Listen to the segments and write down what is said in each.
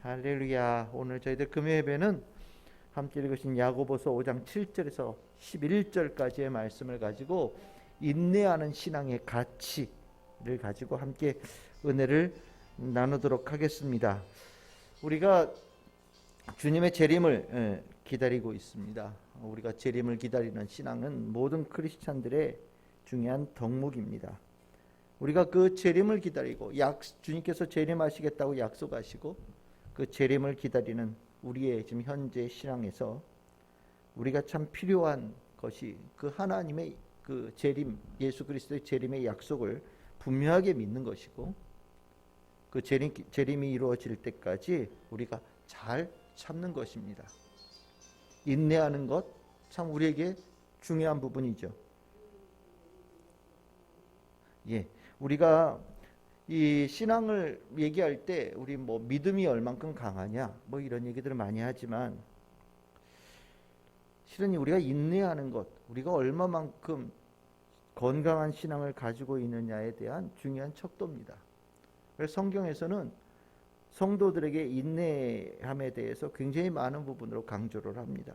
할렐루야. 오늘 저희들 금요 예배는 함께 읽으신 야고보서 5장 7절에서 11절까지의 말씀을 가지고 인내하는 신앙의 가치를 가지고 함께 은혜를 나누도록 하겠습니다. 우리가 주님의 재림을 기다리고 있습니다. 우리가 재림을 기다리는 신앙은 모든 크리스찬들의 중요한 덕목입니다. 우리가 그 재림을 기다리고 주님께서 재림하시겠다고 약속하시고 그 재림을 기다리는 우리의 지금 현재 신앙에서 우리가 참 필요한 것이 그 하나님의 그 재림, 예수 그리스도의 재림의 약속을 분명하게 믿는 것이고, 그 재림이 이루어질 때까지 우리가 잘 참는 것입니다. 인내하는 것 참 우리에게 중요한 부분이죠. 우리가 이 신앙을 얘기할 때 우리 믿음이 얼만큼 강하냐 이런 얘기들을 많이 하지만, 실은 우리가 인내하는 것, 우리가 얼마만큼 건강한 신앙을 가지고 있느냐에 대한 중요한 척도입니다. 그래서 성경에서는 성도들에게 인내함에 대해서 굉장히 많은 부분으로 강조를 합니다.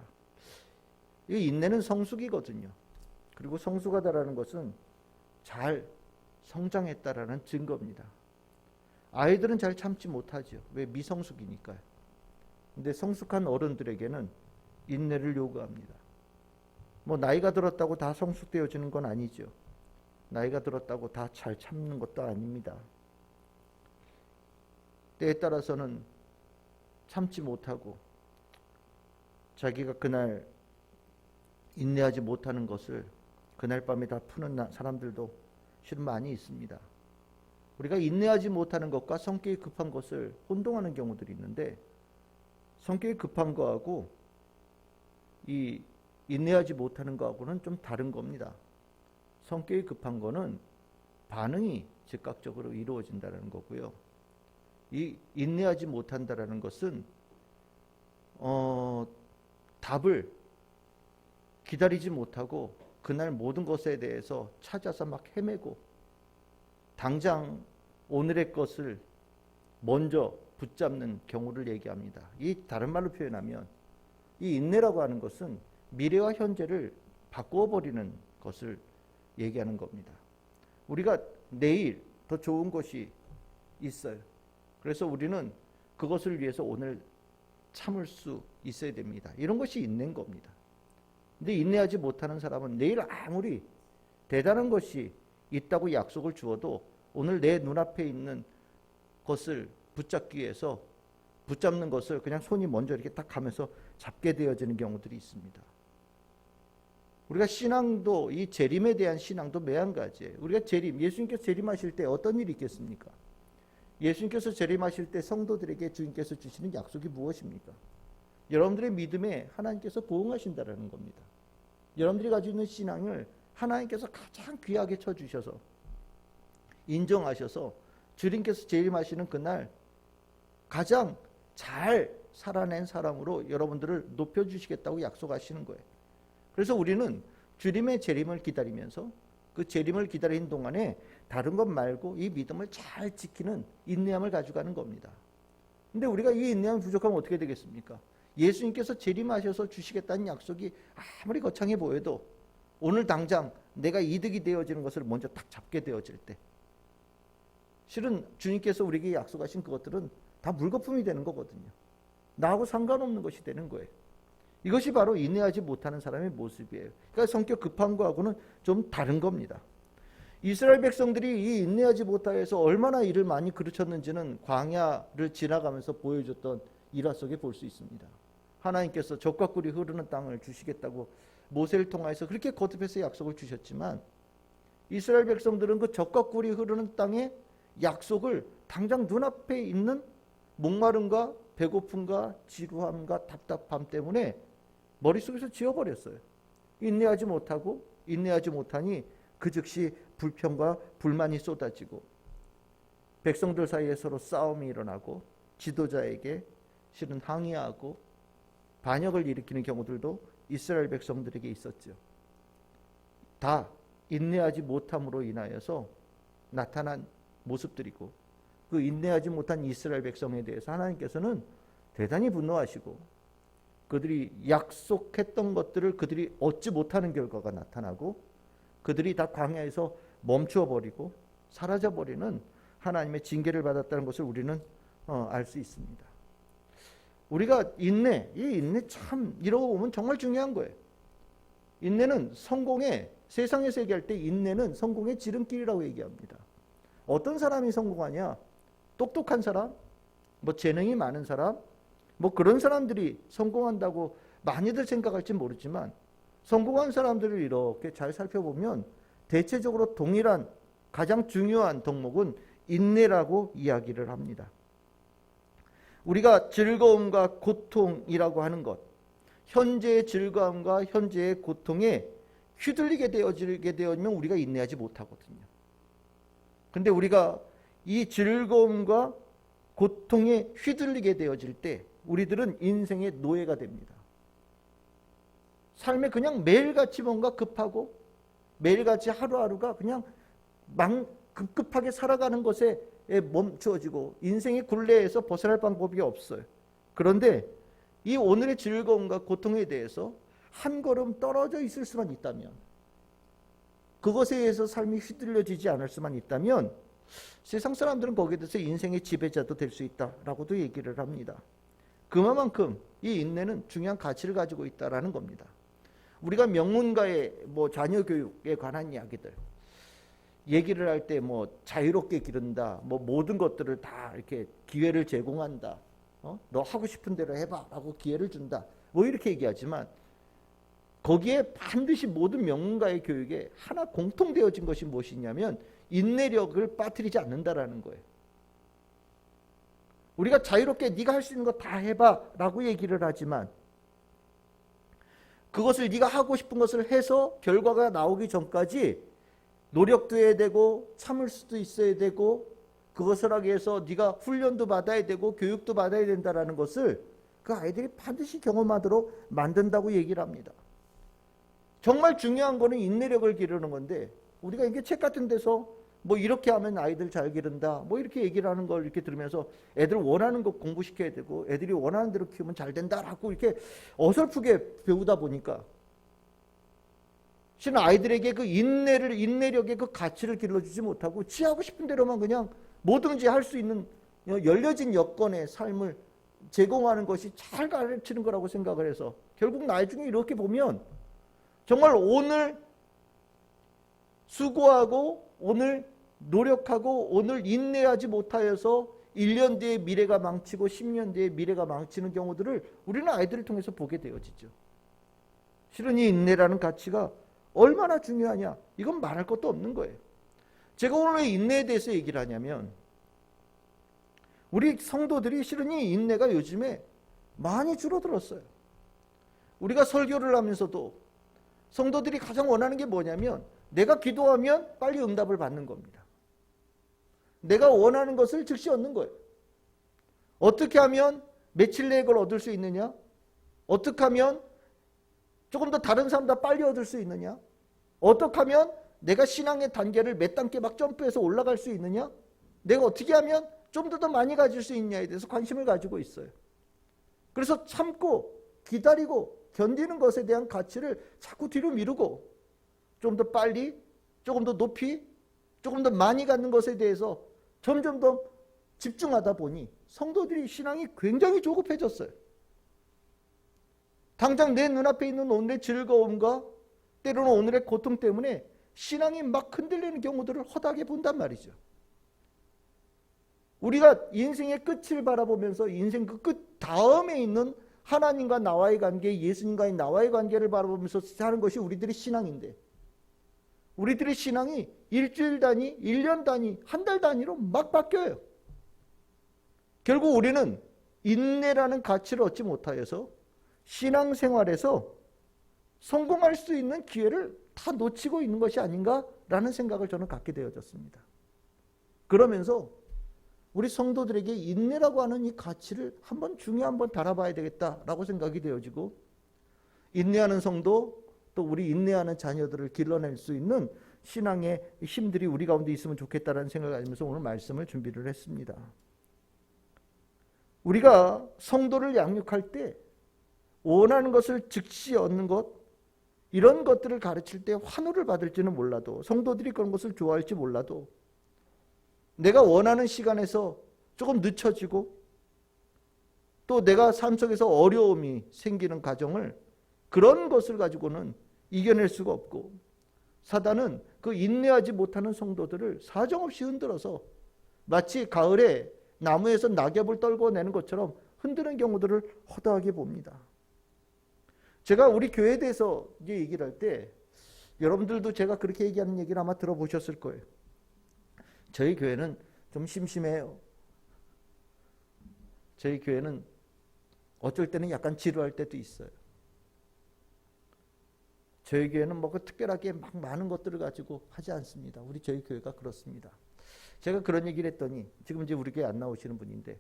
이 인내는 성숙이거든요. 그리고 성숙하다라는 것은 잘 성장했다라는 증거입니다. 아이들은 잘 참지 못하죠. 왜? 미성숙이니까요. 근데 성숙한 어른들에게는 인내를 요구합니다. 나이가 들었다고 다 성숙되어지는 건 아니죠. 나이가 들었다고 다 잘 참는 것도 아닙니다. 때에 따라서는 참지 못하고 자기가 그날 인내하지 못하는 것을 그날 밤에 다 푸는 사람들도 실은 많이 있습니다. 우리가 인내하지 못하는 것과 성격이 급한 것을 혼동하는 경우들이 있는데, 성격이 급한 거하고 이 인내하지 못하는 거하고는 좀 다른 겁니다. 성격이 급한 거는 반응이 즉각적으로 이루어진다는 거고요. 이 인내하지 못한다라는 것은 답을 기다리지 못하고 그날 모든 것에 대해서 찾아서 막 헤매고 당장 오늘의 것을 먼저 붙잡는 경우를 얘기합니다. 이 다른 말로 표현하면 이 인내라고 하는 것은 미래와 현재를 바꾸어 버리는 것을 얘기하는 겁니다. 우리가 내일 더 좋은 것이 있어요. 그래서 우리는 그것을 위해서 오늘 참을 수 있어야 됩니다. 이런 것이 인내인 겁니다. 근데 인내하지 못하는 사람은 내일 아무리 대단한 것이 있다고 약속을 주어도 오늘 내 눈앞에 있는 것을 붙잡기 위해서 붙잡는 것을 그냥 손이 먼저 이렇게 딱 가면서 잡게 되어지는 경우들이 있습니다. 우리가 신앙도, 이 재림에 대한 신앙도 매한가지예요. 우리가 예수님께서 재림하실 때 어떤 일이 있겠습니까? 예수님께서 재림하실 때 성도들에게 주님께서 주시는 약속이 무엇입니까? 여러분들의 믿음에 하나님께서 보응하신다는 겁니다. 여러분들이 가지고 있는 신앙을 하나님께서 가장 귀하게 쳐주셔서 인정하셔서 주님께서 재림하시는 그날 가장 잘 살아낸 사람으로 여러분들을 높여주시겠다고 약속하시는 거예요. 그래서 우리는 주님의 재림을 기다리면서 그 재림을 기다리는 동안에 다른 것 말고 이 믿음을 잘 지키는 인내함을 가져가는 겁니다. 근데 우리가 이 인내함이 부족하면 어떻게 되겠습니까? 예수님께서 재림하셔서 주시겠다는 약속이 아무리 거창해 보여도 오늘 당장 내가 이득이 되어지는 것을 먼저 딱 잡게 되어질 때, 실은 주님께서 우리에게 약속하신 그것들은 다 물거품이 되는 거거든요. 나하고 상관없는 것이 되는 거예요. 이것이 바로 인내하지 못하는 사람의 모습이에요. 그러니까 성격 급한 거하고는 좀 다른 겁니다. 이스라엘 백성들이 이 인내하지 못하여서 얼마나 일을 많이 그르쳤는지는 광야를 지나가면서 보여줬던 일화 속에 볼 수 있습니다. 하나님께서 젖과 꿀이 흐르는 땅을 주시겠다고 모세를 통해서 그렇게 거듭해서 약속을 주셨지만, 이스라엘 백성들은 그 젖과 꿀이 흐르는 땅의 약속을 당장 눈앞에 있는 목마름과 배고픔과 지루함과 답답함 때문에 머릿속에서 지워버렸어요. 인내하지 못하고 인내하지 못하니 그 즉시 불평과 불만이 쏟아지고 백성들 사이에 서로 싸움이 일어나고 지도자에게 실은 항의하고 반역을 일으키는 경우들도 이스라엘 백성들에게 있었죠. 다 인내하지 못함으로 인하여서 나타난 모습들이고, 그 인내하지 못한 이스라엘 백성에 대해서 하나님께서는 대단히 분노하시고 그들이 약속했던 것들을 그들이 얻지 못하는 결과가 나타나고 그들이 다 광야에서 멈추어버리고 사라져버리는 하나님의 징계를 받았다는 것을 우리는 알 수 있습니다. 우리가 인내, 이 인내 참 이러고 보면 정말 중요한 거예요. 인내는 성공의, 세상에서 얘기할 때 인내는 성공의 지름길이라고 얘기합니다. 어떤 사람이 성공하냐? 똑똑한 사람, 뭐 재능이 많은 사람, 뭐 그런 사람들이 성공한다고 많이들 생각할지 모르지만 성공한 사람들을 이렇게 잘 살펴보면 대체적으로 동일한 가장 중요한 덕목은 인내라고 이야기를 합니다. 우리가 즐거움과 고통이라고 하는 것, 현재의 즐거움과 현재의 고통에 휘둘리게 되어지면 우리가 인내하지 못하거든요. 근데 우리가 이 즐거움과 고통에 휘둘리게 되어질 때 우리들은 인생의 노예가 됩니다. 삶에 그냥 매일같이 뭔가 급하고 매일같이 하루하루가 그냥 급급하게 살아가는 것에 멈추어지고 인생의 굴레에서 벗어날 방법이 없어요. 그런데 이 오늘의 즐거움과 고통에 대해서 한 걸음 떨어져 있을 수만 있다면, 그것에 의해서 삶이 휘둘려지지 않을 수만 있다면 세상 사람들은 거기에 대해서 인생의 지배자도 될 수 있다라고도 얘기를 합니다. 그만큼 이 인내는 중요한 가치를 가지고 있다라는 겁니다. 우리가 명문가의 자녀 교육에 관한 이야기들 얘기를 할 때 자유롭게 기른다, 모든 것들을 다 이렇게 기회를 제공한다, 너 하고 싶은 대로 해봐라고 기회를 준다, 이렇게 얘기하지만 거기에 반드시 모든 명문가의 교육에 하나 공통되어진 것이 무엇이냐면 인내력을 빠뜨리지 않는다라는 거예요. 우리가 자유롭게 네가 할 수 있는 거 다 해봐라고 얘기를 하지만 그것을 네가 하고 싶은 것을 해서 결과가 나오기 전까지 노력도 해야 되고 참을 수도 있어야 되고 그것을 하기 위해서 네가 훈련도 받아야 되고 교육도 받아야 된다라는 것을 그 아이들이 반드시 경험하도록 만든다고 얘기를 합니다. 정말 중요한 거는 인내력을 기르는 건데 우리가 이게 책 같은 데서 이렇게 하면 아이들 잘 기른다 이렇게 얘기를 하는 걸 이렇게 들으면서 애들 원하는 거 공부시켜야 되고 애들이 원하는 대로 키우면 잘 된다라고 이렇게 어설프게 배우다 보니까 실은 아이들에게 그 인내력의 그 가치를 길러주지 못하고 지 하고 싶은 대로만 그냥 뭐든지 할 수 있는 열려진 여건의 삶을 제공하는 것이 잘 가르치는 거라고 생각을 해서 결국 나중에 이렇게 보면 정말 오늘 수고하고 오늘 노력하고 오늘 인내하지 못하여서 1년 뒤에 미래가 망치고 10년 뒤에 미래가 망치는 경우들을 우리는 아이들을 통해서 보게 되어지죠. 실은 이 인내라는 가치가 얼마나 중요하냐, 이건 말할 것도 없는 거예요. 제가 오늘 왜 인내에 대해서 얘기를 하냐면 우리 성도들이 실은 이 인내가 요즘에 많이 줄어들었어요. 우리가 설교를 하면서도 성도들이 가장 원하는 게 뭐냐면 내가 기도하면 빨리 응답을 받는 겁니다. 내가 원하는 것을 즉시 얻는 거예요. 어떻게 하면 며칠 내에 그걸 얻을 수 있느냐? 어떻게 하면 조금 더 다른 사람보다 빨리 얻을 수 있느냐? 어떻게 하면 내가 신앙의 단계를 몇 단계 막 점프해서 올라갈 수 있느냐? 내가 어떻게 하면 좀 더 많이 가질 수 있냐에 대해서 관심을 가지고 있어요. 그래서 참고 기다리고 견디는 것에 대한 가치를 자꾸 뒤로 미루고 좀 더 빨리, 조금 더 높이, 조금 더 많이 갖는 것에 대해서 점점 더 집중하다 보니 성도들이 신앙이 굉장히 조급해졌어요. 당장 내 눈앞에 있는 오늘의 즐거움과 때로는 오늘의 고통 때문에 신앙이 막 흔들리는 경우들을 허다하게 본단 말이죠. 우리가 인생의 끝을 바라보면서 인생 그 끝 다음에 있는 하나님과 나와의 관계, 예수님과의 나와의 관계를 바라보면서 사는 것이 우리들의 신앙인데 우리들의 신앙이 일주일 단위, 1년 단위, 한 달 단위로 막 바뀌어요. 결국 우리는 인내라는 가치를 얻지 못하여서 신앙생활에서 성공할 수 있는 기회를 다 놓치고 있는 것이 아닌가라는 생각을 저는 갖게 되어졌습니다. 그러면서 우리 성도들에게 인내라고 하는 이 가치를 한번 달아봐야 되겠다라고 생각이 되어지고 인내하는 성도 또 우리 인내하는 자녀들을 길러낼 수 있는 신앙의 힘들이 우리 가운데 있으면 좋겠다라는 생각을 가지면서 오늘 말씀을 준비를 했습니다. 우리가 성도를 양육할 때 원하는 것을 즉시 얻는 것, 이런 것들을 가르칠 때 환호를 받을지는 몰라도, 성도들이 그런 것을 좋아할지 몰라도, 내가 원하는 시간에서 조금 늦춰지고 또 내가 삶 속에서 어려움이 생기는 과정을, 그런 것을 가지고는 이겨낼 수가 없고, 사단은 그 인내하지 못하는 성도들을 사정없이 흔들어서 마치 가을에 나무에서 낙엽을 떨궈내는 것처럼 흔드는 경우들을 허다하게 봅니다. 제가 우리 교회에 대해서 이제 얘기를 할 때, 여러분들도 제가 그렇게 얘기하는 얘기를 아마 들어보셨을 거예요. 저희 교회는 좀 심심해요. 저희 교회는 어쩔 때는 약간 지루할 때도 있어요. 저희 교회는 뭐 특별하게 막 많은 것들을 가지고 하지 않습니다. 우리 저희 교회가 그렇습니다. 제가 그런 얘기를 했더니, 지금 이제 우리 교회 안 나오시는 분인데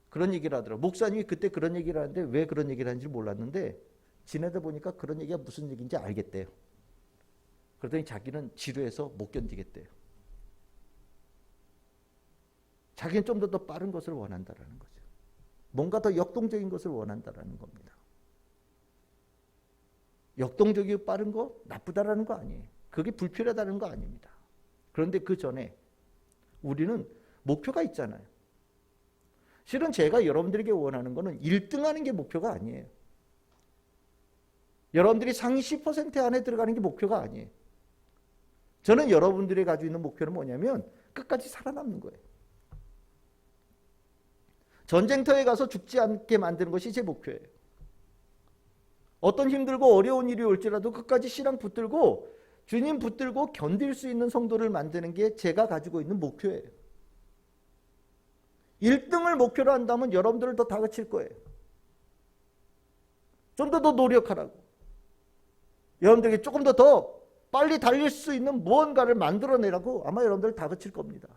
그런 얘기를 하더라고요. 목사님이 그때 그런 얘기를 하는데 왜 그런 얘기를 하는지 몰랐는데 지내다 보니까 그런 얘기가 무슨 얘기인지 알겠대요. 그러더니 자기는 지루해서 못 견디겠대요. 자기는 좀 더 빠른 것을 원한다라는 거죠. 뭔가 더 역동적인 것을 원한다라는 겁니다. 역동적이고 빠른 거 나쁘다라는 거 아니에요. 그게 불필요하다는 거 아닙니다. 그런데 그 전에 우리는 목표가 있잖아요. 실은 제가 여러분들에게 원하는 거는 1등하는 게 목표가 아니에요. 여러분들이 상위 10% 안에 들어가는 게 목표가 아니에요. 저는 여러분들이 가지고 있는 목표는 뭐냐면 끝까지 살아남는 거예요. 전쟁터에 가서 죽지 않게 만드는 것이 제 목표예요. 어떤 힘들고 어려운 일이 올지라도 끝까지 신앙 붙들고 주님 붙들고 견딜 수 있는 성도를 만드는 게 제가 가지고 있는 목표예요. 1등을 목표로 한다면 여러분들을 더 다그칠 거예요. 좀 더 노력하라고. 여러분들에게 조금 더 빨리 달릴 수 있는 무언가를 만들어내라고 아마 여러분들을 다그칠 겁니다.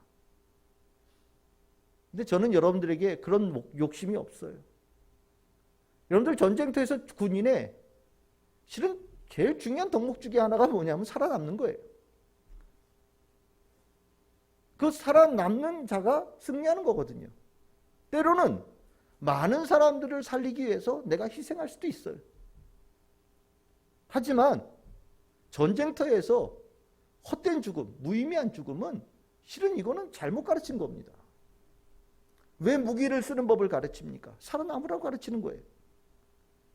근데 저는 여러분들에게 그런 욕심이 없어요. 여러분들 전쟁터에서 군인의 실은 제일 중요한 덕목 중에 하나가 뭐냐면 살아남는 거예요. 그 살아남는 자가 승리하는 거거든요. 때로는 많은 사람들을 살리기 위해서 내가 희생할 수도 있어요. 하지만 전쟁터에서 헛된 죽음, 무의미한 죽음은 실은 이거는 잘못 가르친 겁니다. 왜 무기를 쓰는 법을 가르칩니까? 살아남으라고 가르치는 거예요.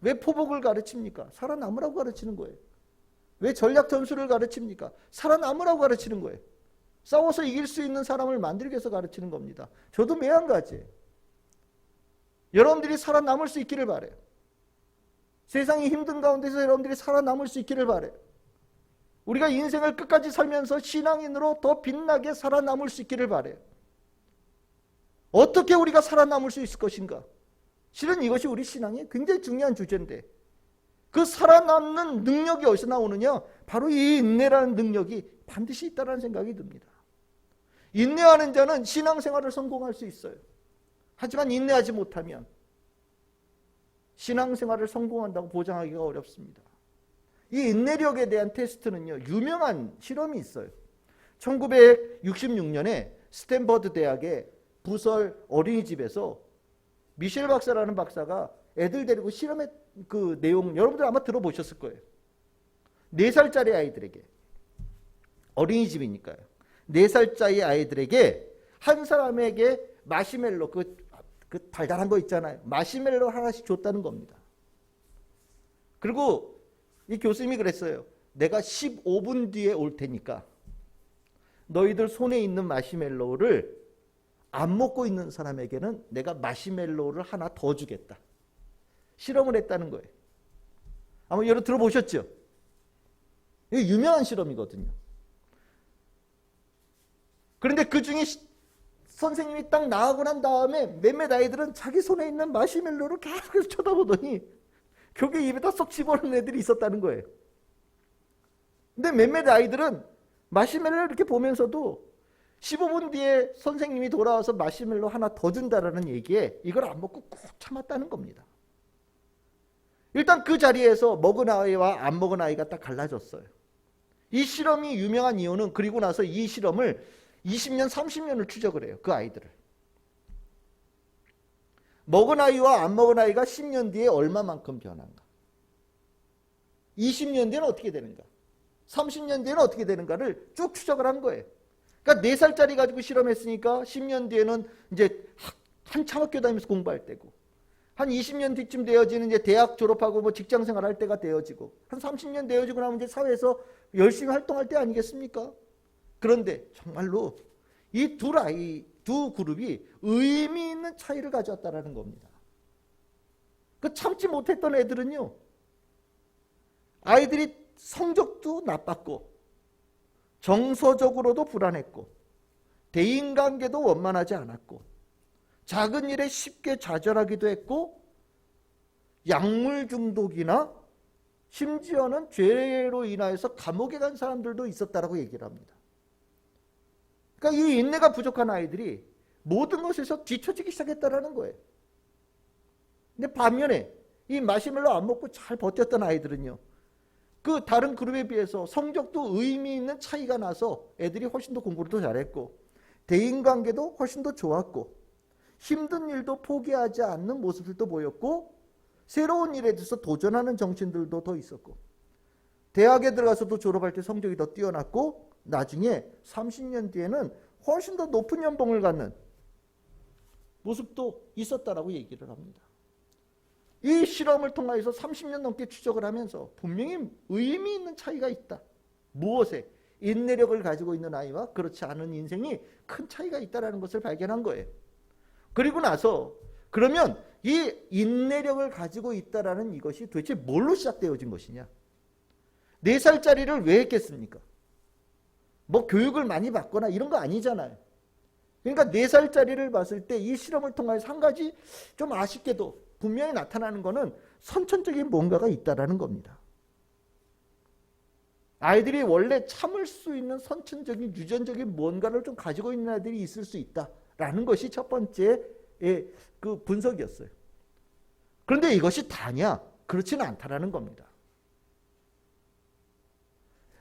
왜 포복을 가르칩니까? 살아남으라고 가르치는 거예요. 왜 전략 전술을 가르칩니까? 살아남으라고 가르치는 거예요. 싸워서 이길 수 있는 사람을 만들기 위해서 가르치는 겁니다. 저도 매한가지예요. 여러분들이 살아남을 수 있기를 바라요. 세상이 힘든 가운데서 여러분들이 살아남을 수 있기를 바라요. 우리가 인생을 끝까지 살면서 신앙인으로 더 빛나게 살아남을 수 있기를 바라요. 어떻게 우리가 살아남을 수 있을 것인가? 실은 이것이 우리 신앙의 굉장히 중요한 주제인데, 그 살아남는 능력이 어디서 나오느냐? 바로 이 인내라는 능력이 반드시 있다는 생각이 듭니다. 인내하는 자는 신앙생활을 성공할 수 있어요. 하지만 인내하지 못하면 신앙생활을 성공한다고 보장하기가 어렵습니다. 이 인내력에 대한 테스트는요, 유명한 실험이 있어요. 1966년에 스탠퍼드 대학의 부설 어린이집에서 미셸 박사라는 박사가 애들 데리고 실험의 그 내용 여러분들 아마 들어보셨을 거예요. 4살짜리 아이들에게, 어린이집이니까요. 4살짜리 아이들에게 한 사람에게 마시멜로, 그 달달한 거 있잖아요. 마시멜로 하나씩 줬다는 겁니다. 그리고 이 교수님이 그랬어요. 내가 15분 뒤에 올 테니까 너희들 손에 있는 마시멜로를 안 먹고 있는 사람에게는 내가 마시멜로를 하나 더 주겠다. 실험을 했다는 거예요. 아마 여러분 들어보셨죠? 이게 유명한 실험이거든요. 그런데 그 중에 선생님이 딱 나가고 난 다음에 몇몇 아이들은 자기 손에 있는 마시멜로를 계속 쳐다보더니 결국에 입에다 쏙 집어넣는 애들이 있었다는 거예요. 근데 몇몇 아이들은 마시멜로를 이렇게 보면서도 15분 뒤에 선생님이 돌아와서 마시멜로 하나 더 준다라는 얘기에 이걸 안 먹고 꾹 참았다는 겁니다. 일단 그 자리에서 먹은 아이와 안 먹은 아이가 딱 갈라졌어요. 이 실험이 유명한 이유는, 그리고 나서 이 실험을 20년, 30년을 추적을 해요. 그 아이들을. 먹은 아이와 안 먹은 아이가 10년 뒤에 얼마만큼 변한가? 20년 뒤에는 어떻게 되는가? 30년 뒤에는 어떻게 되는가를 쭉 추적을 한 거예요. 그러니까 4살짜리 가지고 실험했으니까 10년 뒤에는 이제 한참 학교 다니면서 공부할 때고, 한 20년 뒤쯤 되어지는 이제 대학 졸업하고 뭐 직장 생활할 때가 되어지고, 한 30년 되어지고 나면 이제 사회에서 열심히 활동할 때 아니겠습니까? 그런데 정말로 이 두 그룹이 의미 있는 차이를 가져왔다라는 겁니다. 그 참지 못했던 애들은요, 아이들이 성적도 나빴고 정서적으로도 불안했고 대인관계도 원만하지 않았고 작은 일에 쉽게 좌절하기도 했고 약물 중독이나 심지어는 죄로 인하여서 감옥에 간 사람들도 있었다라고 얘기를 합니다. 그러니까 이 인내가 부족한 아이들이 모든 것에서 뒤처지기 시작했다라는 거예요. 근데 반면에 이 마시멜로 안 먹고 잘 버텼던 아이들은요, 그 다른 그룹에 비해서 성적도 의미 있는 차이가 나서 애들이 훨씬 더 공부를 더 잘했고 대인관계도 훨씬 더 좋았고 힘든 일도 포기하지 않는 모습들도 보였고 새로운 일에 대해서 도전하는 정신들도 더 있었고 대학에 들어가서도 졸업할 때 성적이 더 뛰어났고 나중에 30년 뒤에는 훨씬 더 높은 연봉을 갖는 모습도 있었다라고 얘기를 합니다. 이 실험을 통해서 30년 넘게 추적을 하면서 분명히 의미 있는 차이가 있다. 무엇에? 인내력을 가지고 있는 아이와 그렇지 않은 인생이 큰 차이가 있다는 것을 발견한 거예요. 그리고 나서 그러면 이 인내력을 가지고 있다는 이것이 도대체 뭘로 시작되어진 것이냐? 4살짜리를 왜 했겠습니까? 뭐 교육을 많이 받거나 이런 거 아니잖아요. 그러니까 4살짜리를 봤을 때 이 실험을 통해서 한 가지 좀 아쉽게도 분명히 나타나는 것은 선천적인 뭔가가 있다라는 겁니다. 아이들이 원래 참을 수 있는 선천적인 유전적인 뭔가를 좀 가지고 있는 아이들이 있을 수 있다라는 것이 첫 번째의 그 분석이었어요. 그런데 이것이 다냐? 그렇지는 않다라는 겁니다.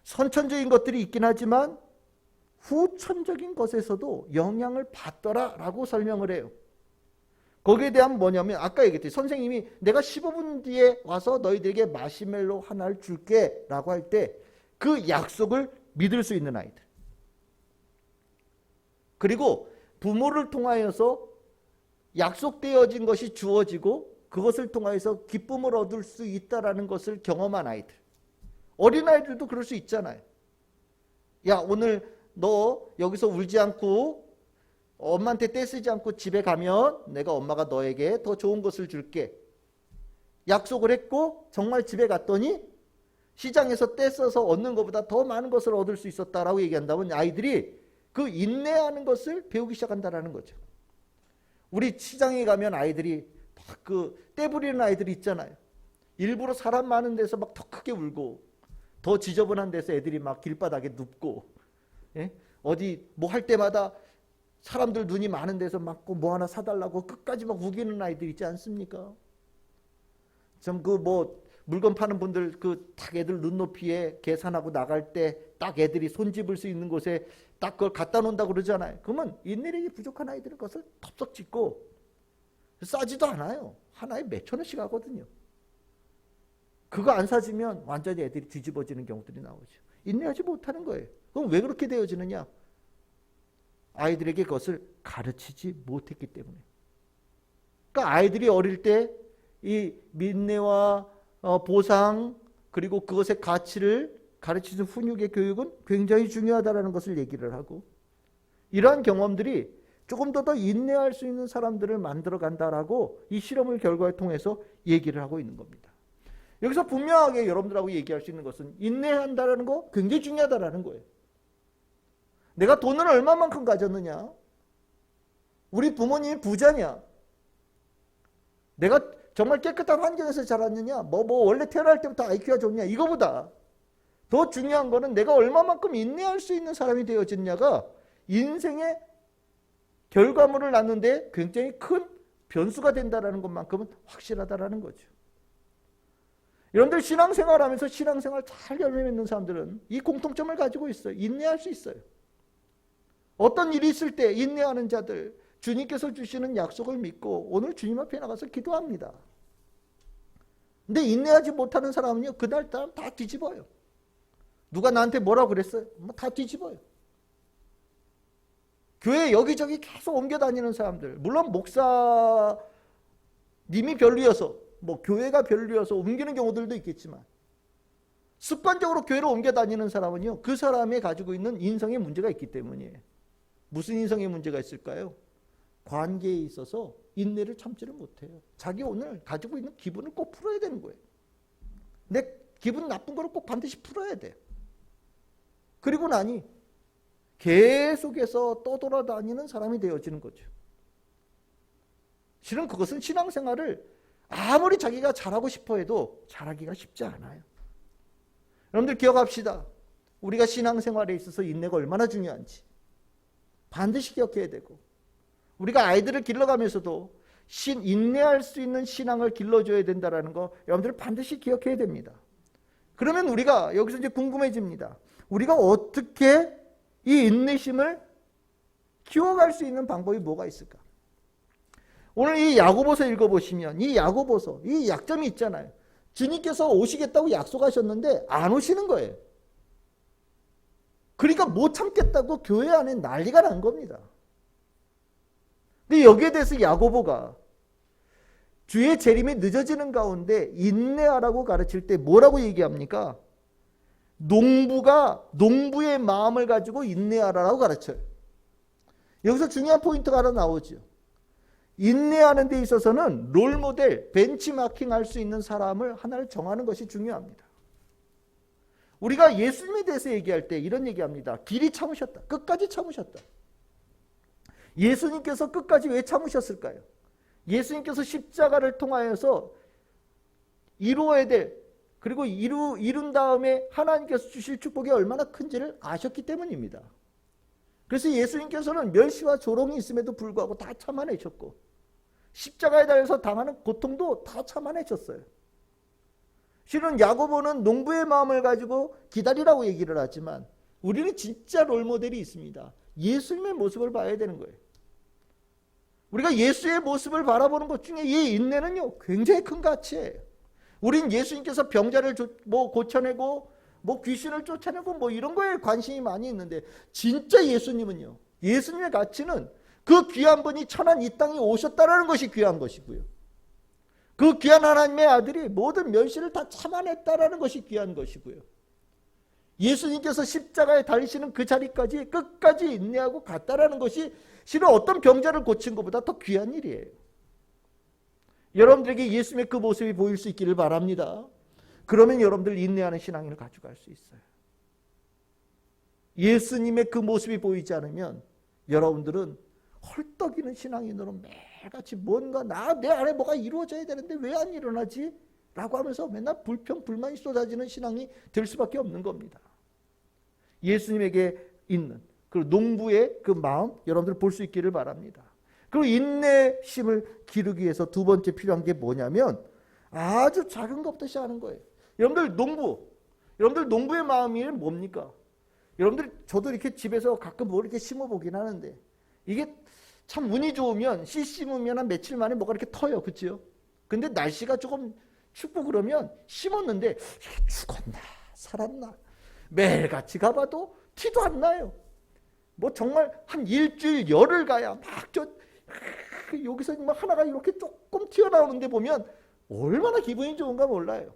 선천적인 것들이 있긴 하지만 후천적인 것에서도 영향을 받더라라고 설명을 해요. 거기에 대한 뭐냐면 아까 얘기했듯이 선생님이 내가 15분 뒤에 와서 너희들에게 마시멜로 하나를 줄게 라고 할 때 그 약속을 믿을 수 있는 아이들, 그리고 부모를 통하여서 약속되어진 것이 주어지고 그것을 통하여서 기쁨을 얻을 수 있다는 것을 경험한 아이들, 어린아이들도 그럴 수 있잖아요. 야, 오늘 너 여기서 울지 않고 엄마한테 떼쓰지 않고 집에 가면 내가 엄마가 너에게 더 좋은 것을 줄게. 약속을 했고 정말 집에 갔더니 시장에서 떼써서 얻는 것보다 더 많은 것을 얻을 수 있었다라고 얘기한다면 아이들이 그 인내하는 것을 배우기 시작한다는 거죠. 우리 시장에 가면 아이들이 막 그 떼부리는 아이들이 있잖아요. 일부러 사람 많은 데서 막 더 크게 울고 더 지저분한 데서 애들이 막 길바닥에 눕고, 예? 어디 뭐 할 때마다 사람들 눈이 많은 데서 막 뭐 하나 사달라고 끝까지 막 우기는 아이들 있지 않습니까? 좀 그 뭐 물건 파는 분들 그 딱 애들 눈높이에 계산하고 나갈 때 딱 애들이 손집을 수 있는 곳에 딱 그걸 갖다 놓는다고 그러잖아요. 그러면 인내력이 부족한 아이들은 그것을 덥석 짓고 싸지도 않아요. 하나에 몇천 원씩 하거든요. 그거 안 사주면 완전히 애들이 뒤집어지는 경우들이 나오죠. 인내하지 못하는 거예요. 그럼 왜 그렇게 되어지느냐? 아이들에게 그것을 가르치지 못했기 때문에. 그러니까 아이들이 어릴 때 이 민내와 보상 그리고 그것의 가치를 가르치는 훈육의 교육은 굉장히 중요하다는 것을 얘기를 하고, 이러한 경험들이 조금 더 인내할 수 있는 사람들을 만들어 간다라고 이 실험을 결과를 통해서 얘기를 하고 있는 겁니다. 여기서 분명하게 여러분들하고 얘기할 수 있는 것은 인내한다는 거 굉장히 중요하다는 거예요. 내가 돈을 얼마만큼 가졌느냐? 우리 부모님이 부자냐? 내가 정말 깨끗한 환경에서 자랐느냐? 뭐 원래 태어날 때부터 IQ가 좋냐? 이거보다 더 중요한 거는 내가 얼마만큼 인내할 수 있는 사람이 되어졌냐가 인생의 결과물을 낳는데 굉장히 큰 변수가 된다는 것만큼은 확실하다는 거죠. 여러분들 신앙생활하면서 신앙생활 잘 열매 맺는 사람들은 이 공통점을 가지고 있어요. 인내할 수 있어요. 어떤 일이 있을 때 인내하는 자들, 주님께서 주시는 약속을 믿고 오늘 주님 앞에 나가서 기도합니다. 근데 인내하지 못하는 사람은요, 그날 다 뒤집어요. 누가 나한테 뭐라고 그랬어요? 다 뒤집어요. 교회 여기저기 계속 옮겨 다니는 사람들, 물론 목사님이 별로여서, 교회가 별로여서 옮기는 경우들도 있겠지만, 습관적으로 교회로 옮겨 다니는 사람은요, 그 사람이 가지고 있는 인성의 문제가 있기 때문이에요. 무슨 인성의 문제가 있을까요? 관계에 있어서 인내를 참지를 못해요. 자기 오늘 가지고 있는 기분을 꼭 풀어야 되는 거예요. 내 기분 나쁜 거를 꼭 반드시 풀어야 돼. 그리고 나니 계속해서 떠돌아다니는 사람이 되어지는 거죠. 실은 그것은 신앙생활을 아무리 자기가 잘하고 싶어 해도 잘하기가 쉽지 않아요. 여러분들 기억합시다. 우리가 신앙생활에 있어서 인내가 얼마나 중요한지 반드시 기억해야 되고, 우리가 아이들을 길러가면서도 인내할 수 있는 신앙을 길러줘야 된다는 거 여러분들 반드시 기억해야 됩니다. 그러면 우리가 여기서 이제 궁금해집니다. 우리가 어떻게 이 인내심을 키워갈 수 있는 방법이 뭐가 있을까? 오늘 이 야고보서 읽어보시면 이 야고보서, 이 약점이 있잖아요. 주님께서 오시겠다고 약속하셨는데 안 오시는 거예요. 그러니까 못 참겠다고 교회 안에 난리가 난 겁니다. 근데 여기에 대해서 야고보가 주의 재림이 늦어지는 가운데 인내하라고 가르칠 때 뭐라고 얘기합니까? 농부의 마음을 가지고 인내하라고 가르쳐요. 여기서 중요한 포인트가 하나 나오죠. 인내하는 데 있어서는 롤모델, 벤치마킹 할 수 있는 사람을 하나를 정하는 것이 중요합니다. 우리가 예수님에 대해서 얘기할 때 이런 얘기합니다. 길이 참으셨다. 끝까지 참으셨다. 예수님께서 끝까지 왜 참으셨을까요? 예수님께서 십자가를 통하여서 이루어야 될, 그리고 이룬 다음에 하나님께서 주실 축복이 얼마나 큰지를 아셨기 때문입니다. 그래서 예수님께서는 멸시와 조롱이 있음에도 불구하고 다 참아내셨고, 십자가에 달려서 당하는 고통도 다 참아내셨어요. 실은 야고보는 농부의 마음을 가지고 기다리라고 얘기를 하지만 우리는 진짜 롤모델이 있습니다. 예수님의 모습을 봐야 되는 거예요. 우리가 예수의 모습을 바라보는 것 중에 이 인내는요, 굉장히 큰 가치예요. 우린 예수님께서 병자를 고쳐내고 귀신을 쫓아내고 이런 거에 관심이 많이 있는데, 진짜 예수님은요, 예수님의 가치는 그 귀한 분이 천한 이 땅에 오셨다라는 것이 귀한 것이고요, 그 귀한 하나님의 아들이 모든 멸시를 다 참아냈다라는 것이 귀한 것이고요, 예수님께서 십자가에 달리시는 그 자리까지 끝까지 인내하고 갔다라는 것이 실은 어떤 병자를 고친 것보다 더 귀한 일이에요. 여러분들에게 예수님의 그 모습이 보일 수 있기를 바랍니다. 그러면 여러분들 인내하는 신앙인을 가져갈 수 있어요. 예수님의 그 모습이 보이지 않으면 여러분들은 헐떡이는 신앙인으로 매일같이 뭔가 내 안에 뭐가 이루어져야 되는데 왜 안 일어나지? 라고 하면서 맨날 불평, 불만이 쏟아지는 신앙이 될 수밖에 없는 겁니다. 예수님에게 있는 그 농부의 그 마음 여러분들 볼 수 있기를 바랍니다. 그리고 인내심을 기르기 위해서 두 번째 필요한 게 뭐냐면 아주 작은 것부터 시작하는 거예요. 여러분들 농부의 마음이 뭡니까? 여러분들 저도 이렇게 집에서 가끔 뭐 이렇게 심어보긴 하는데 이게 참 운이 좋으면 씨 심으면 한 며칠 만에 뭐가 이렇게 터요. 그렇죠? 근데 날씨가 조금 춥고 그러면 심었는데 이게 죽었나 살았나 매일같이 가봐도 티도 안 나요. 정말 한 일주일 열흘 가야 여기서 하나가 이렇게 조금 튀어나오는데 보면 얼마나 기분이 좋은가 몰라요.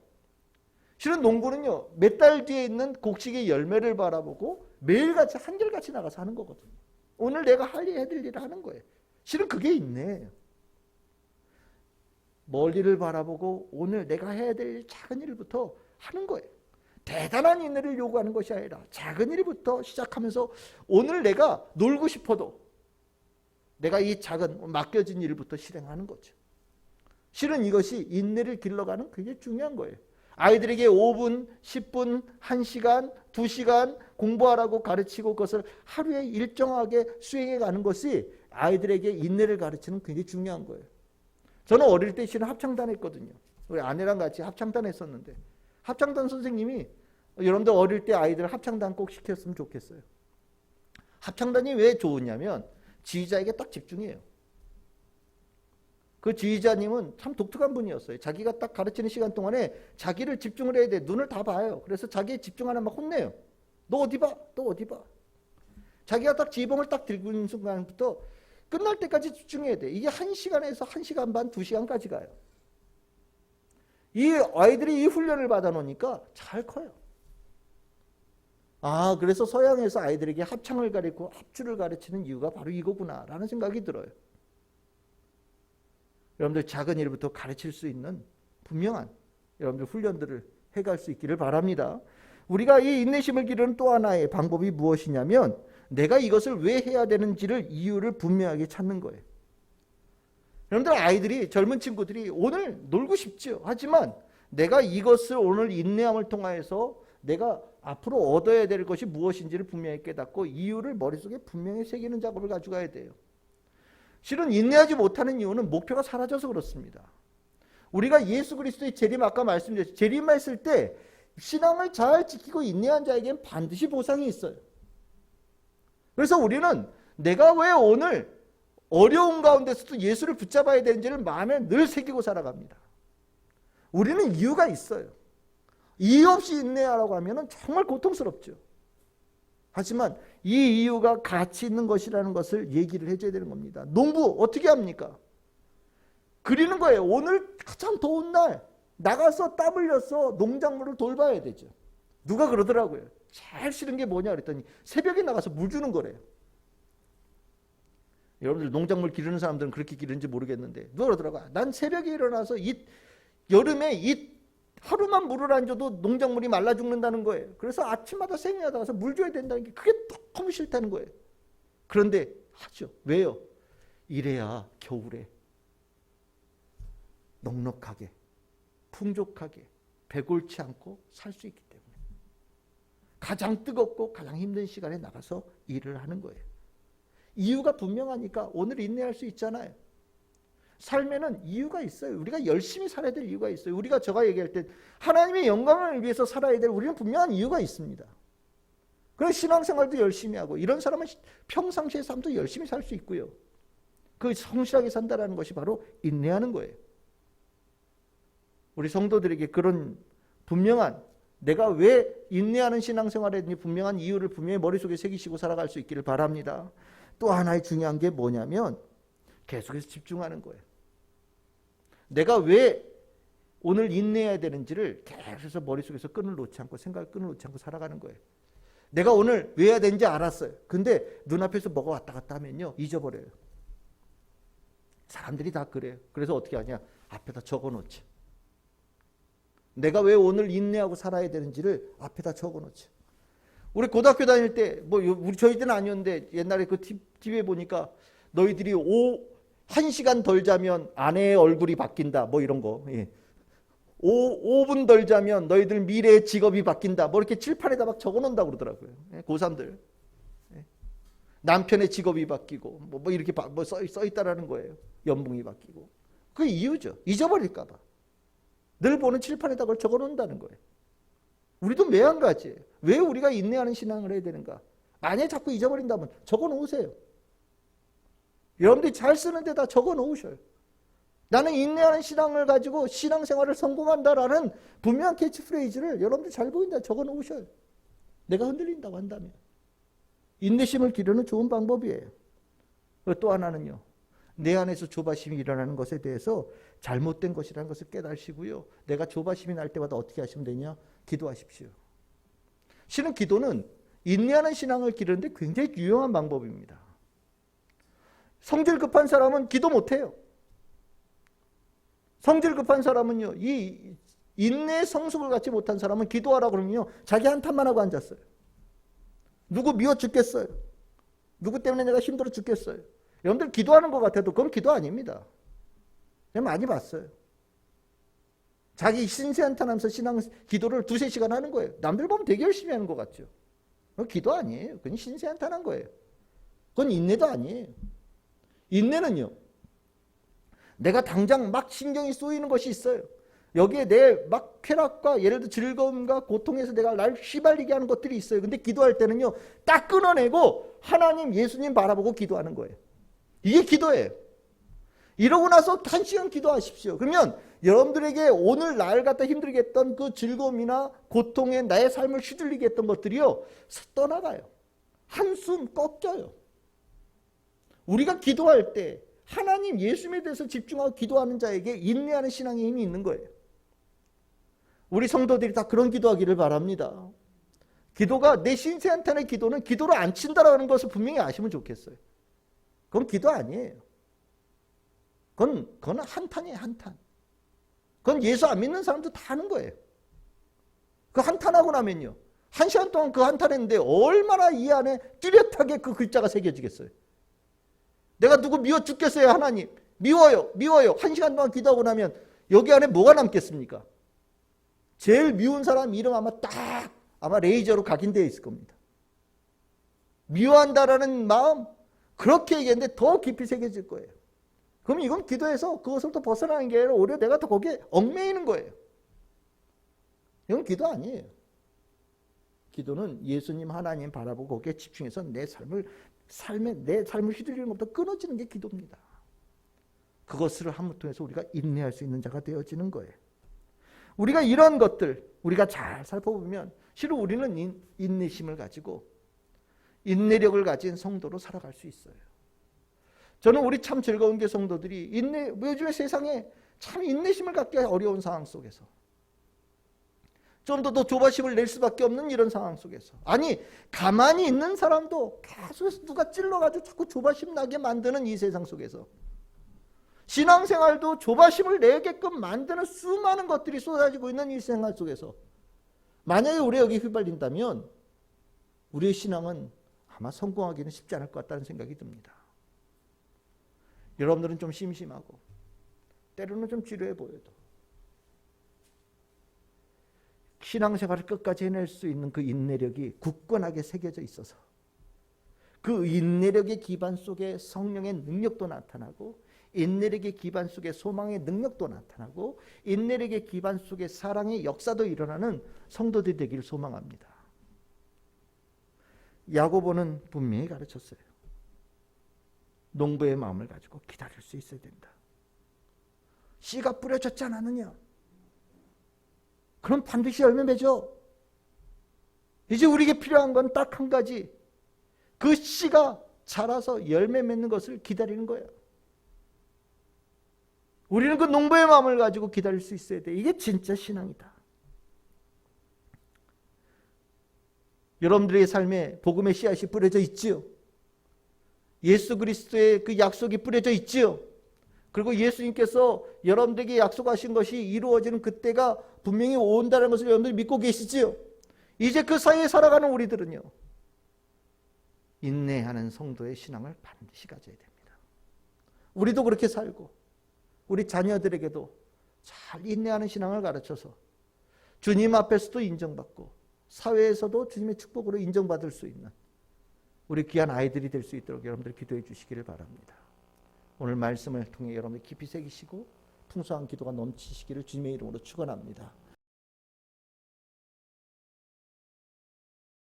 실은 농부는요, 몇 달 뒤에 있는 곡식의 열매를 바라보고 매일같이 한결같이 나가서 하는 거거든요. 오늘 내가 해야 될 일을 하는 거예요. 실은 그게 인내예요. 멀리를 바라보고 오늘 내가 해야 될 작은 일부터 하는 거예요. 대단한 인내를 요구하는 것이 아니라 작은 일부터 시작하면서 오늘 내가 놀고 싶어도 내가 이 작은 맡겨진 일부터 실행하는 거죠. 실은 이것이 인내를 길러가는 굉장히 중요한 거예요. 아이들에게 5분, 10분, 1시간, 2시간 공부하라고 가르치고 그것을 하루에 일정하게 수행해 가는 것이 아이들에게 인내를 가르치는 굉장히 중요한 거예요. 저는 어릴 때 실은 합창단 했거든요. 우리 아내랑 같이 합창단 했었는데 합창단 선생님이 여러분들 어릴 때 아이들 합창단 꼭 시켰으면 좋겠어요. 합창단이 왜 좋으냐면 지휘자에게 딱 집중해요. 그 지휘자님은 참 독특한 분이었어요. 자기가 딱 가르치는 시간 동안에 자기를 집중을 해야 돼. 눈을 다 봐요. 그래서 자기에 집중하는 막 혼내요. 너 어디 봐? 너 어디 봐? 자기가 딱 지휘봉을 딱 들고 있는 순간부터 끝날 때까지 집중해야 돼. 이게 1시간에서 1시간 반, 2시간까지 가요. 이 아이들이 이 훈련을 받아 놓으니까 잘 커요. 아, 그래서 서양에서 아이들에게 합창을 가르치고 합주를 가르치는 이유가 바로 이거구나 라는 생각이 들어요. 여러분들 작은 일부터 가르칠 수 있는 분명한 여러분들 훈련들을 해갈 수 있기를 바랍니다. 우리가 이 인내심을 기르는 또 하나의 방법이 무엇이냐면 내가 이것을 왜 해야 되는지를 이유를 분명하게 찾는 거예요. 여러분들 아이들이 젊은 친구들이 오늘 놀고 싶죠. 하지만 내가 이것을 오늘 인내함을 통하여서 내가 앞으로 얻어야 될 것이 무엇인지를 분명히 깨닫고 이유를 머릿속에 분명히 새기는 작업을 가져가야 돼요. 실은 인내하지 못하는 이유는 목표가 사라져서 그렇습니다. 우리가 예수 그리스도의 재림 아까 말씀드렸죠. 재림했을 때 신앙을 잘 지키고 인내한 자에겐 반드시 보상이 있어요. 그래서 우리는 내가 왜 오늘 어려운 가운데서도 예수를 붙잡아야 되는지를 마음에 늘 새기고 살아갑니다. 우리는 이유가 있어요. 이유 없이 인내하라고 하면 정말 고통스럽죠. 하지만 이 이유가 가치 있는 것이라는 것을 얘기를 해줘야 되는 겁니다. 농부 어떻게 합니까? 그리는 거예요. 오늘 가장 더운 날 나가서 땀 흘려서 농작물을 돌봐야 되죠. 누가 그러더라고요. 제일 싫은 게 뭐냐 그랬더니 새벽에 나가서 물 주는 거래요. 여러분들 농작물 기르는 사람들은 그렇게 기르는지 모르겠는데 누가 그러더라고요. 난 새벽에 일어나서 여름에 하루만 물을 안 줘도 농작물이 말라 죽는다는 거예요. 그래서 아침마다 생일하다 가서 물 줘야 된다는 게 그게 너무 싫다는 거예요. 그런데 하죠. 왜요? 이래야 겨울에 넉넉하게 풍족하게 배골치 않고 살 수 있기 때문에 가장 뜨겁고 가장 힘든 시간에 나가서 일을 하는 거예요. 이유가 분명하니까 오늘 인내할 수 있잖아요. 삶에는 이유가 있어요. 우리가 열심히 살아야 될 이유가 있어요. 우리가 제가 얘기할 때 하나님의 영광을 위해서 살아야 될 우리는 분명한 이유가 있습니다. 그래서 신앙생활도 열심히 하고 이런 사람은 평상시의 삶도 열심히 살 수 있고요. 그 성실하게 산다는 것이 바로 인내하는 거예요. 우리 성도들에게 그런 분명한 내가 왜 인내하는 신앙생활에 했는지 분명한 이유를 분명히 머릿속에 새기시고 살아갈 수 있기를 바랍니다. 또 하나의 중요한 게 뭐냐면 계속해서 집중하는 거예요. 내가 왜 오늘 인내해야 되는지를 계속해서 머릿속에서 끈을 놓지 않고 생각을 끈을 놓지 않고 살아가는 거예요. 내가 오늘 왜 해야 되는지 알았어요. 근데 눈앞에서 뭐가 왔다 갔다 하면요 잊어버려요. 사람들이 다 그래요. 그래서 어떻게 하냐? 앞에다 적어놓지. 내가 왜 오늘 인내하고 살아야 되는지를 앞에다 적어놓지. 우리 고등학교 다닐 때 우리 저희 때는 아니었는데 옛날에 그 TV에 보니까 너희들이 1시간 덜 자면 아내의 얼굴이 바뀐다 이런 거. 예. 5분 덜 자면 너희들 미래의 직업이 바뀐다. 이렇게 칠판에다 막 적어놓는다고 그러더라고요. 예, 고3들. 예. 남편의 직업이 바뀌고 이렇게 써 있다라는 거예요. 연봉이 바뀌고. 그 이유죠. 잊어버릴까 봐. 늘 보는 칠판에다 그걸 적어놓는다는 거예요. 우리도 매한가지예요. 왜 우리가 인내하는 신앙을 해야 되는가? 만약에 자꾸 잊어버린다면 적어놓으세요. 여러분들이 잘 쓰는 데다 적어놓으셔요. 나는 인내하는 신앙을 가지고 신앙생활을 성공한다라는 분명한 캐치프레이즈를 여러분들 잘 보인다 적어놓으셔요. 내가 흔들린다고 한다면. 인내심을 기르는 좋은 방법이에요. 또 하나는요. 내 안에서 조바심이 일어나는 것에 대해서 잘못된 것이라는 것을 깨달으시고요. 내가 조바심이 날 때마다 어떻게 하시면 되냐? 기도하십시오. 실은 기도는 인내하는 신앙을 기르는데 굉장히 유용한 방법입니다. 성질 급한 사람은 기도 못해요. 성질 급한 사람은요. 이 인내의 성숙을 갖지 못한 사람은 기도하라고 그러면요. 자기 한탄만 하고 앉았어요. 누구 미워 죽겠어요. 누구 때문에 내가 힘들어 죽겠어요. 여러분들 기도하는 것 같아도 그건 기도 아닙니다. 제가 많이 봤어요. 자기 신세 한탄하면서 신앙 기도를 2-3시간 하는 거예요. 남들 보면 되게 열심히 하는 것 같죠. 그건 기도 아니에요. 그건 신세 한탄한 거예요. 그건 인내도 아니에요. 인내는요. 내가 당장 막 신경이 쏘이는 것이 있어요. 여기에 내 막 쾌락과 예를 들어 즐거움과 고통에서 내가 날 휘발리게 하는 것들이 있어요. 근데 기도할 때는요. 딱 끊어내고 하나님, 예수님 바라보고 기도하는 거예요. 이게 기도예요. 이러고 나서 1시간 기도하십시오. 그러면 여러분들에게 오늘 날 갖다 힘들게 했던 그 즐거움이나 고통에 나의 삶을 휘둘리게 했던 것들이요, 떠나가요. 한숨 꺾여요. 우리가 기도할 때 하나님 예수님에 대해서 집중하고 기도하는 자에게 인내하는 신앙의 힘이 있는 거예요. 우리 성도들이 다 그런 기도하기를 바랍니다. 기도가 내 신세한탄의 기도는 기도를 안 친다라는 것을 분명히 아시면 좋겠어요. 그건 기도 아니에요. 그건 한탄이에요, 한탄. 그건 예수 안 믿는 사람도 다 하는 거예요. 그 한탄하고 나면요, 1시간 동안 그 한탄했는데 얼마나 이 안에 뚜렷하게 그 글자가 새겨지겠어요. 내가 누구 미워 죽겠어요, 하나님. 미워요, 미워요. 1시간 동안 기도하고 나면 여기 안에 뭐가 남겠습니까? 제일 미운 사람 이름 아마 레이저로 각인되어 있을 겁니다. 미워한다라는 마음, 그렇게 얘기했는데 더 깊이 새겨질 거예요. 그럼 이건 기도해서 그것을 또 벗어나는 게 아니라 오히려 내가 더 거기에 얽매이는 거예요. 이건 기도 아니에요. 기도는 예수님 하나님 바라보고 거기에 집중해서 내 삶을 휘둘리는 것부터 끊어지는 게 기도입니다. 그것을 함을 통해서 우리가 인내할 수 있는 자가 되어지는 거예요. 우리가 이런 것들 우리가 잘 살펴보면 실은 우리는 인내심을 가지고 인내력을 가진 성도로 살아갈 수 있어요. 저는 우리 참 즐거운 게 성도들이 요즘에 세상에 참 인내심을 갖기 어려운 상황 속에서 좀 더 조바심을 낼 수밖에 없는 이런 상황 속에서, 아니 가만히 있는 사람도 계속해서 누가 찔러가지고 자꾸 조바심 나게 만드는 이 세상 속에서 신앙생활도 조바심을 내게끔 만드는 수많은 것들이 쏟아지고 있는 이 생활 속에서 만약에 우리 여기 휘발린다면 우리의 신앙은 아마 성공하기는 쉽지 않을 것 같다는 생각이 듭니다. 여러분들은 좀 심심하고 때로는 좀 지루해 보여도 신앙생활을 끝까지 해낼 수 있는 그 인내력이 굳건하게 새겨져 있어서 그 인내력의 기반 속에 성령의 능력도 나타나고, 인내력의 기반 속에 소망의 능력도 나타나고, 인내력의 기반 속에 사랑의 역사도 일어나는 성도들이 되기를 소망합니다. 야고보는 분명히 가르쳤어요. 농부의 마음을 가지고 기다릴 수 있어야 된다. 씨가 뿌려졌지 않았느냐? 그럼 반드시 열매 맺어. 이제 우리에게 필요한 건 딱 한 가지. 그 씨가 자라서 열매 맺는 것을 기다리는 거예요. 우리는 그 농부의 마음을 가지고 기다릴 수 있어야 돼. 이게 진짜 신앙이다. 여러분들의 삶에 복음의 씨앗이 뿌려져 있지요. 예수 그리스도의 그 약속이 뿌려져 있지요. 그리고 예수님께서 여러분들에게 약속하신 것이 이루어지는 그때가 분명히 온다는 것을 여러분들이 믿고 계시지요. 이제 그 사이에 살아가는 우리들은요, 인내하는 성도의 신앙을 반드시 가져야 됩니다. 우리도 그렇게 살고 우리 자녀들에게도 잘 인내하는 신앙을 가르쳐서 주님 앞에서도 인정받고 사회에서도 주님의 축복으로 인정받을 수 있는 우리 귀한 아이들이 될 수 있도록 여러분들 기도해 주시기를 바랍니다. 오늘 말씀을 통해 여러분들 깊이 새기시고 풍성한 기도가 넘치시기를 주님의 이름으로 축원합니다.